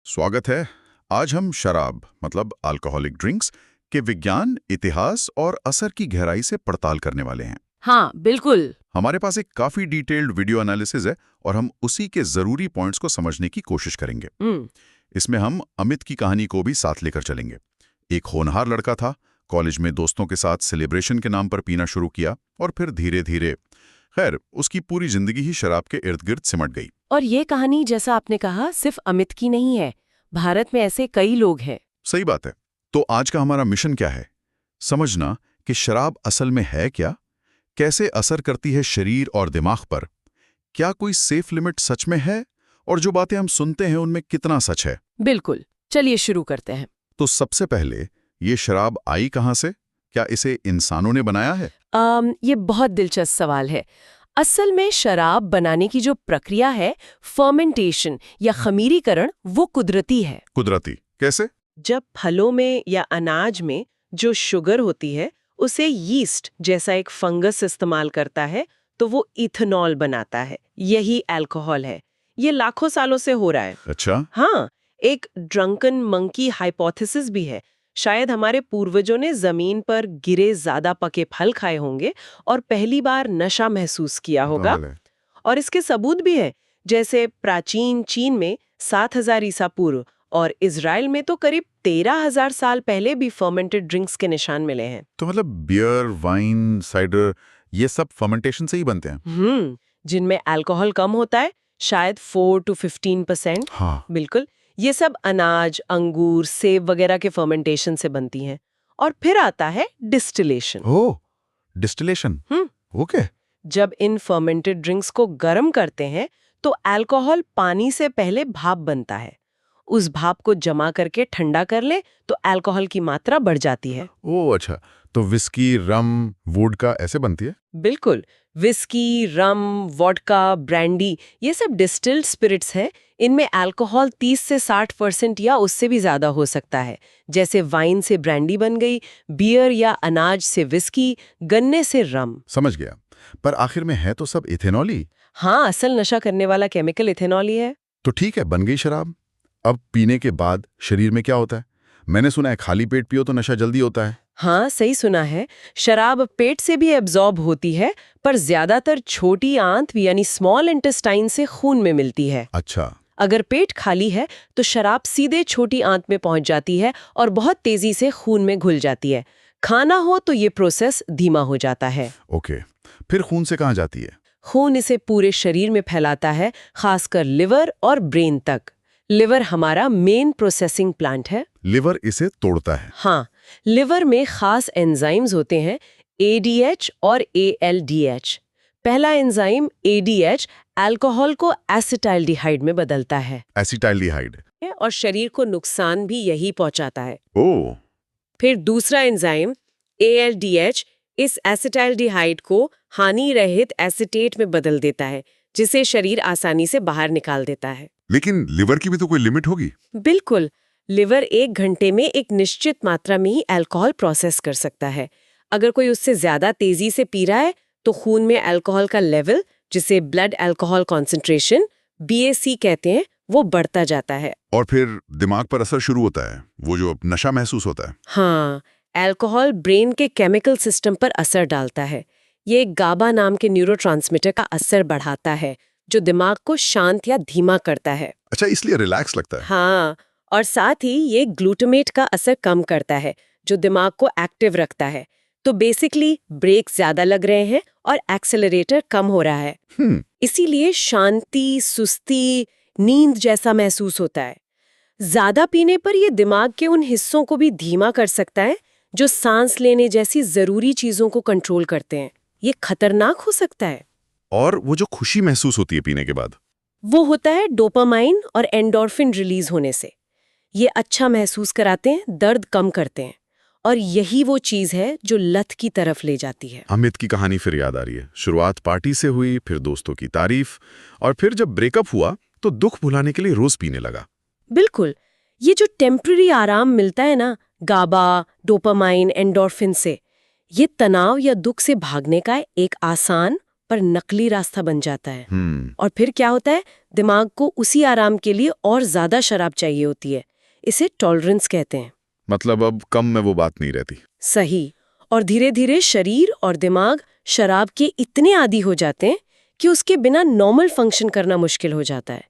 स्वागत है। आज हम शराब मतलब अल्कोहलिक ड्रिंक्स के विज्ञान, इतिहास और असर की गहराई से पड़ताल करने वाले हैं। हाँ, बिल्कुल। हमारे पास एक काफी डिटेल्ड वीडियो एनालिसिस है और हम उसी के जरूरी पॉइंट्स को समझने की कोशिश करेंगे। इसमें हम अमित की कहानी को भी साथ लेकर चलेंगे। एक होनहार लड़का था, कॉलेज में दोस्तों के साथ सेलिब्रेशन के नाम पर पीना शुरू किया और फिर धीरे धीरे उसकी पूरी जिंदगी ही शराब के इर्द गिर्द सिमट गई। और ये कहानी, जैसा आपने कहा, सिर्फ अमित की नहीं है। भारत में ऐसे कई लोग हैं। सही बात है। तो आज का हमारा मिशन क्या है? समझना कि शराब असल में है क्या, कैसे असर करती है शरीर और दिमाग पर, क्या कोई सेफ लिमिट सच में है, और जो बातें हम सुनते हैं उनमें कितना सच है। बिल्कुल, चलिए शुरू करते हैं। तो सबसे पहले, ये शराब आई कहाँ से? क्या इसे इंसानों ने बनाया है? ये बहुत दिलचस्प सवाल है। असल में शराब बनाने की जो प्रक्रिया है, फर्मेंटेशन या खमीरीकरण, वो कुदरती है। कुदरती कैसे? जब फलों में या अनाज में जो शुगर होती है उसे यीस्ट जैसा एक फंगस इस्तेमाल करता है तो वो इथेनॉल बनाता है। यही अल्कोहल है। ये लाखों सालों से हो रहा है। अच्छा। हाँ, एक ड्रंकन मंकी हाइपोथेसिस भी है। शायद हमारे पूर्वजों ने जमीन पर गिरे ज्यादा पके फल खाए होंगे और पहली बार नशा महसूस किया होगा। और इसके सबूत भी है, जैसे प्राचीन चीन में 7000 ईसा पूर्व और इजराइल में तो करीब 13,000 साल पहले भी फर्मेंटेड ड्रिंक्स के निशान मिले हैं। तो मतलब बियर, वाइन, साइडर, ये सब फर्मेंटेशन से ही बनते हैं। जिनमें अल्कोहल कम होता है, शायद 4 to 15%। हाँ। बिल्कुल, ये सब अनाज, अंगूर, सेब वगैरह के फर्मेंटेशन से बनती हैं। और फिर आता है डिस्टिलेशन। ओह, डिस्टिलेशन। ओके। जब इन फर्मेंटेड ड्रिंक्स को गर्म करते हैं तो अल्कोहल पानी से पहले भाप बनता है। उस भाप को जमा करके ठंडा कर ले तो अल्कोहल की मात्रा बढ़ जाती है। ओह अच्छा, तो विस्की, रम, वोडका ऐसे बनती है? बिल्कुल, विस्की, रम, वोडका, ब्रांडी, ये सब डिस्टिल्ड स्पिरिट्स हैं। इनमें अल्कोहल 30 से 60% या उससे भी ज्यादा हो सकता है। जैसे वाइन से ब्रांडी बन गई, बियर या अनाज से विस्की, गन्ने से रम। समझ गया। पर आखिर में है तो सब इथेनॉल ही। हाँ, असल नशा करने वाला केमिकल इथेनॉल ही है। तो ठीक है, बन गई शराब। अब पीने के बाद शरीर में क्या होता है? मैंने सुना है खाली पेट पियो तो नशा जल्दी होता है। हाँ, सही सुना है। शराब पेट से भी एब्जॉर्ब होती है, पर ज्यादातर छोटी आंत यानी स्मॉल इंटेस्टाइन से खून में मिलती है। अच्छा। अगर पेट खाली है तो शराब सीधे छोटी आंत में पहुंच जाती है और बहुत तेजी से खून में घुल जाती है। खाना हो तो ये प्रोसेस धीमा हो जाता है। ओके, फिर खून से कहाँ जाती है? खून इसे पूरे शरीर में फैलाता है, खासकर लिवर और ब्रेन तक। लिवर हमारा मेन प्रोसेसिंग प्लांट है। लिवर इसे तोड़ता है? हाँ, लिवर में खास एंजाइम्स होते हैं, ADH और ALDH। पहला एंजाइम ADH अल्कोहल को एसिटाइलडिहाइड में बदलता है। एसिटाइलडिहाइड। और शरीर को नुकसान भी यही पहुंचाता है। ओह। फिर दूसरा एंजाइम ALDH इस एसिटाइलडिहाइड को हानि रहित एसीटेट में बदल देता है, जिसे शरीर आसानी से बाहर निकाल देता है। लेकिन लिवर की भी तो कोई लिमिट होगी? बिल्कुल, लिवर 1 घंटे में एक निश्चित मात्रा में ही अल्कोहल प्रोसेस कर सकता है। अगर कोई उससे ज्यादा तेजी से पी रहा है तो खून में अल्कोहल का लेवल, जिसे ब्लड अल्कोहल कॉन्सेंट्रेशन BAC कहते हैं, वो बढ़ता जाता है। और फिर दिमाग पर असर शुरू होता है, वो जो नशा महसूस होता है। हाँ, अल्कोहल ब्रेन के केमिकल सिस्टम पर असर डालता है। ये गाबा नाम के न्यूरोट्रांसमीटर का असर बढ़ाता है, जो दिमाग को शांत या धीमा करता है। अच्छा, इसलिए रिलैक्स लगता है। हाँ, और साथ ही ये ग्लूटामेट का असर कम करता है, जो दिमाग को एक्टिव रखता है। तो बेसिकली ब्रेक ज्यादा लग रहे हैं और एक्सेलरेटर कम हो रहा है। इसीलिए शांति, सुस्ती, नींद जैसा महसूस होता है। ज्यादा पीने पर ये दिमाग के उन हिस्सों को भी धीमा कर सकता है जो सांस लेने जैसी जरूरी चीजों को कंट्रोल करते हैं। ये खतरनाक हो सकता है। और वो जो खुशी महसूस होती है पीने के बाद, वो होता है डोपामाइन और एंडोर्फिन रिलीज होने से। ये अच्छा महसूस कराते हैं, दर्द कम करते हैं, और यही वो चीज है जो लत की तरफ ले जाती है। अमित की कहानी फिर याद आ रही है। शुरुआत पार्टी से हुई, फिर दोस्तों की तारीफ, और फिर जब ब्रेकअप हुआ तो दुख भुलाने के लिए रोज पीने लगा। बिल्कुल, ये जो टेम्पररी आराम मिलता है ना, गाबा, डोपामाइन, एंडोर्फिन से, ये तनाव या दुख से भागने का एक आसान पर नकली रास्ता बन जाता है। और फिर क्या होता है, दिमाग को उसी आराम के लिए और ज्यादा शराब चाहिए होती है। इसे टॉलरेंस कहते हैं। मतलब अब कम में वो बात नहीं रहती। सही। और धीरे धीरे शरीर और दिमाग शराब के इतने आदी हो जाते हैं कि उसके बिना नॉर्मल फंक्शन करना मुश्किल हो जाता है।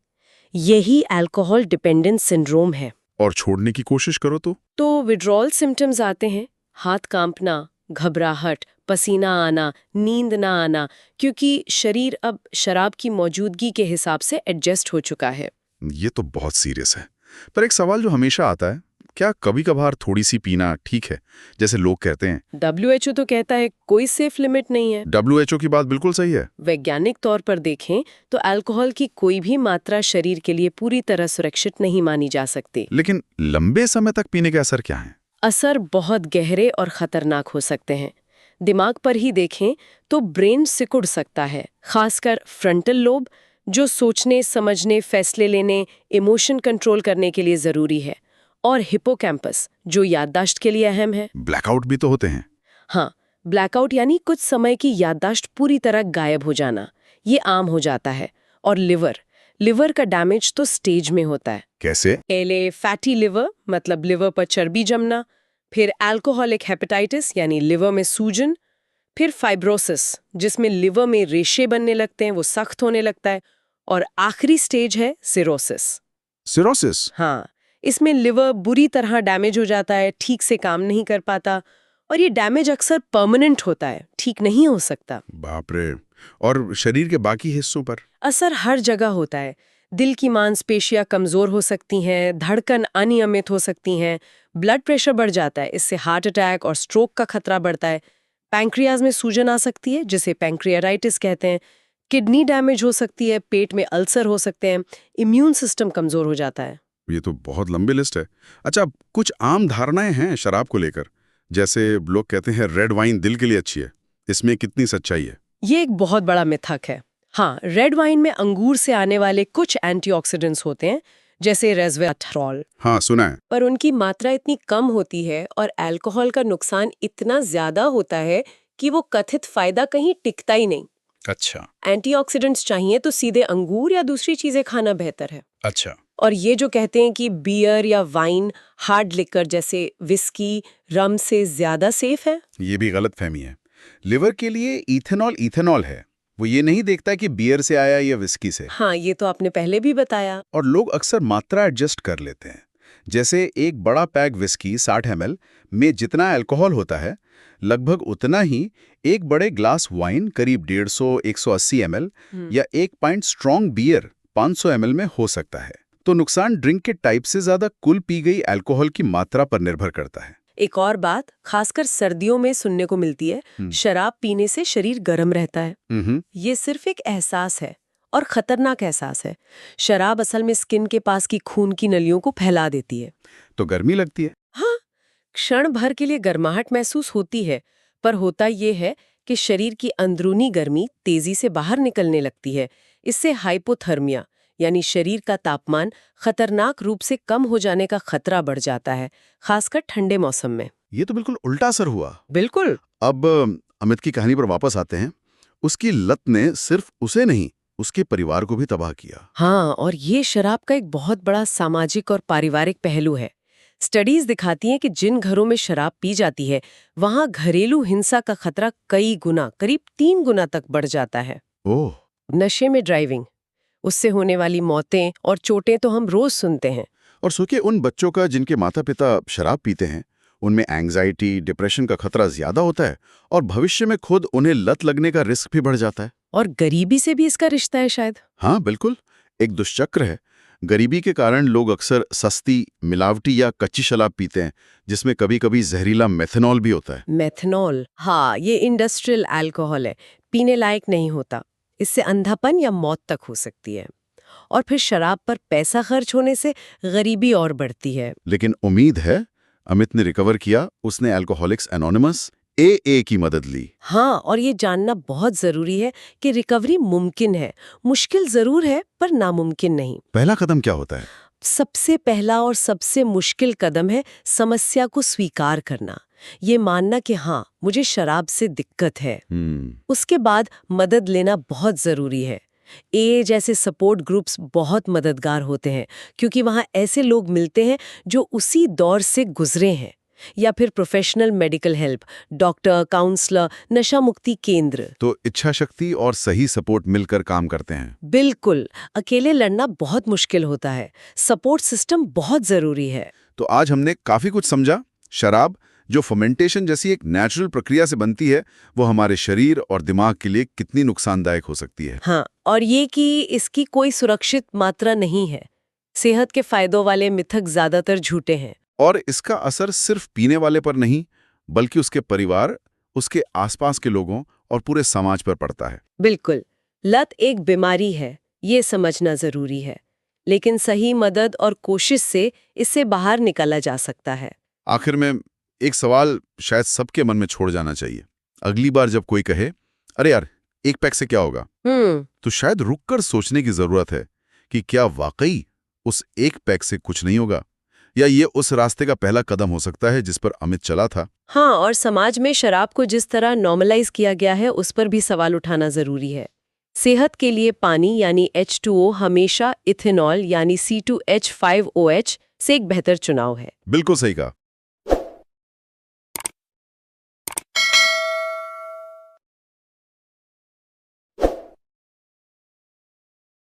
यही अल्कोहल डिपेंडेंस सिंड्रोम है। और छोड़ने की कोशिश करो तो विड्रॉल सिम्टम्स आते हैं, हाथ कांपना, घबराहट, पसीना आना, नींद ना आना, क्योंकि शरीर अब शराब की मौजूदगी के हिसाब से एडजस्ट हो चुका है। ये तो बहुत सीरियस है। पर एक सवाल जो हमेशा आता है, क्या कभी कभार थोड़ी सी पीना ठीक है, जैसे लोग कहते हैं? WHO तो कहता है कोई सेफ लिमिट नहीं है। WHO की बात बिल्कुल सही है। वैज्ञानिक तौर पर देखें तो अल्कोहल की कोई भी मात्रा शरीर के लिए पूरी तरह सुरक्षित नहीं मानी जा सकती। लेकिन लंबे समय तक पीने के असर क्या हैं? असर बहुत गहरे और खतरनाक हो सकते हैं। दिमाग पर ही देखें तो ब्रेन सिकुड़ सकता है, खासकर फ्रंटल लोब, जो सोचने, समझने, फैसले लेने, इमोशन कंट्रोल करने के लिए जरूरी है, और हिपोकैम्पस, जो याददाश्त के लिए अहम है। ब्लैकआउट भी तो होते हैं। हाँ, ब्लैकआउट यानी कुछ समय की याददाश्त पूरी तरह गायब हो जाना, ये आम हो जाता है। और लिवर का डैमेज तो स्टेज में होता है। कैसे? पहले फैटी लिवर, मतलब लिवर पर चर्बी जमना, फिर अल्कोहलिक हेपेटाइटिस यानी लिवर में सूजन, फिर फाइब्रोसिस जिसमें लिवर में रेशे बनने लगते हैं, वो सख्त होने लगता है, और आखिरी स्टेज है सिरोसिस। सिरोसिस? हाँ, इसमें लिवर बुरी तरह डैमेज हो जाता है, ठीक से काम नहीं कर पाता, और ये डैमेज अक्सर परमानेंट होता है, ठीक नहीं हो सकता। बाप रे। और शरीर के बाकी हिस्सों पर? असर हर जगह होता है। दिल की मांसपेशियां कमजोर हो सकती हैं, धड़कन अनियमित हो सकती हैं, ब्लड प्रेशर बढ़ जाता है, इससे हार्ट अटैक और स्ट्रोक का खतरा बढ़ता है। पैंक्रियाज में सूजन आ सकती है, जिसे पैंक्रियाराइटिस कहते हैं। किडनी डैमेज हो सकती है, पेट में अल्सर हो सकते हैं, इम्यून सिस्टम कमजोर हो जाता है। ये तो बहुत लंबी लिस्ट है। अच्छा, कुछ आम धारणाएं हैं शराब को लेकर, जैसे लोग कहते हैं रेड वाइन दिल के लिए अच्छी है, इसमें कितनी सच्चाई है? ये एक बहुत बड़ा मिथक है। हाँ, रेड वाइन में अंगूर से आने वाले कुछ एंटीऑक्सीडेंट्स होते हैं, जैसे रेस्वेराट्रॉल। हाँ, सुना है। पर उनकी मात्रा इतनी कम होती है और अल्कोहल का नुकसान इतना ज्यादा होता है कि वो कथित फायदा कहीं टिकता ही नहीं। अच्छा। एंटीऑक्सीडेंट्स चाहिए तो सीधे अंगूर या दूसरी चीजें खाना बेहतर है। अच्छा। और ये जो कहते हैं कि बियर या वाइन हार्ड लिकर जैसे विस्की, रम से ज्यादा सेफ है, ये भी गलत फहमी है। लिवर के लिए इथेनॉल है, वो ये नहीं देखता कि बियर से आया या विस्की से। हाँ, ये तो आपने पहले भी बताया। और लोग अक्सर मात्रा एडजस्ट कर लेते हैं, जैसे एक बड़ा पैक विस्की 60 ml में जितना अल्कोहल होता है, लगभग उतना ही एक बड़े ग्लास वाइन करीब 150-180 ml या एक पाइंट स्ट्रॉन्ग बियर 500 ml में हो सकता है। तो नुकसान ड्रिंक के टाइप से ज्यादा कुल पी गई अल्कोहल की मात्रा पर निर्भर करता है। एक और बात खासकर सर्दियों में सुनने को मिलती है, शराब पीने से शरीर गर्म रहता है। ये सिर्फ एक एहसास है, और खतरनाक एहसास है। शराब असल में स्किन के पास की खून की नलियों को फैला देती है, तो गर्मी लगती है। हाँ, क्षण भर के लिए गर्माहट महसूस होती है, पर होता ये है कि शरीर की अंदरूनी गर्मी तेजी से बाहर निकलने लगती है। इससे हाइपोथर्मिया यानी शरीर का तापमान खतरनाक रूप से कम हो जाने का खतरा बढ़ जाता है, खासकर ठंडे मौसम में। ये तो बिल्कुल उल्टा असर हुआ। बिल्कुल। अब अमित की कहानी पर वापस आते हैं। उसकी लत ने सिर्फ उसे नहीं, उसके परिवार को भी तबाह किया। हाँ, और ये शराब का एक बहुत बड़ा सामाजिक और पारिवारिक पहलू है। स्टडीज दिखाती हैं कि जिन घरों में शराब पी जाती है, वहाँ घरेलू हिंसा का खतरा कई गुना, करीब 3 गुना तक बढ़ जाता है। ओह। नशे में ड्राइविंग, उससे होने वाली मौतें और चोटें तो हम रोज सुनते हैं। और सोचिए उन बच्चों का जिनके माता पिता शराब पीते हैं, उनमें एंग्जाइटी, डिप्रेशन का खतरा ज्यादा होता है, और भविष्य में खुद उन्हें लत लगने का रिस्क भी बढ़ जाता है। और गरीबी से भी इसका रिश्ता है शायद। हाँ बिल्कुल, एक दुष्चक्र है। गरीबी के कारण लोग अक्सर सस्ती, मिलावटी या कच्ची शराब पीते हैं, जिसमें कभी कभी जहरीला मेथनॉल भी होता है। मेथनॉल, हाँ, ये इंडस्ट्रियल अल्कोहल है, पीने लायक नहीं होता। इससे अंधापन या मौत तक हो सकती है। और फिर शराब पर पैसा खर्च होने से गरीबी और बढ़ती है। लेकिन उम्मीद है, अमित ने रिकवर किया। उसने अल्कोहलिक्स एनोनिमस AA की मदद ली। हाँ, और ये जानना बहुत जरूरी है कि रिकवरी मुमकिन है। मुश्किल जरूर है, पर नामुमकिन नहीं। पहला कदम क्या होता है? सबसे पहला और सबसे मुश्किल कदम है समस्या को स्वीकार करना। ये मानना कि हाँ, मुझे शराब से दिक्कत है। उसके बाद मदद लेना बहुत ज़रूरी है। ए जैसे सपोर्ट ग्रुप्स बहुत मददगार होते हैं, क्योंकि वहाँ ऐसे लोग मिलते हैं जो उसी दौर से गुजरे हैं। या फिर professional medical help, doctor, counsellor, नशा मुक्ति केंद्र। तो इच्छा शक्ति और सही सपोर्ट मिलकर काम करते हैं। बिल्कुल, अकेले लड़ना बहुत मुश्किल होता है। सपोर्ट सिस्टम बहुत ज़रूरी है। तो आज हमने काफी कुछ समझा। शराब जो फर्मेंटेशन जैसी एक नेचुरल प्रक्रिया से बनती है, वो हमारे शरीर और दिमाग के लिए कितनी नुकसानदायक हो सकती है। हाँ, और ये कि इसकी कोई सुरक्षित मात्रा नहीं है। सेहत के फायदों वाले मिथक ज्यादातर झूठे हैं। और इसका असर सिर्फ पीने वाले पर नहीं, बल्कि उसके परिवार, उसके आसपास के लोगों और पूरे समाज पर पड़ता है। बिल्कुल, लत एक बीमारी है, ये समझना जरूरी है, लेकिन सही मदद और कोशिश से इससे बाहर निकला जा सकता है। आखिर में एक सवाल शायद सबके मन में छोड़ जाना चाहिए। अगली बार जब कोई कहे, अरे यार, एक पैक से क्या होगा, तो शायद रुककर सोचने की जरूरत है कि क्या वाकई उस एक पैक से कुछ नहीं होगा, या ये उस रास्ते का पहला कदम हो सकता है जिस पर अमित चला था। हाँ, और समाज में शराब को जिस तरह नॉर्मलाइज किया गया है, उस पर भी सवाल उठाना जरूरी है। सेहत के लिए पानी यानी H2O हमेशा इथेनॉल यानी C2H5OH से एक बेहतर चुनाव है। बिल्कुल सही कहा।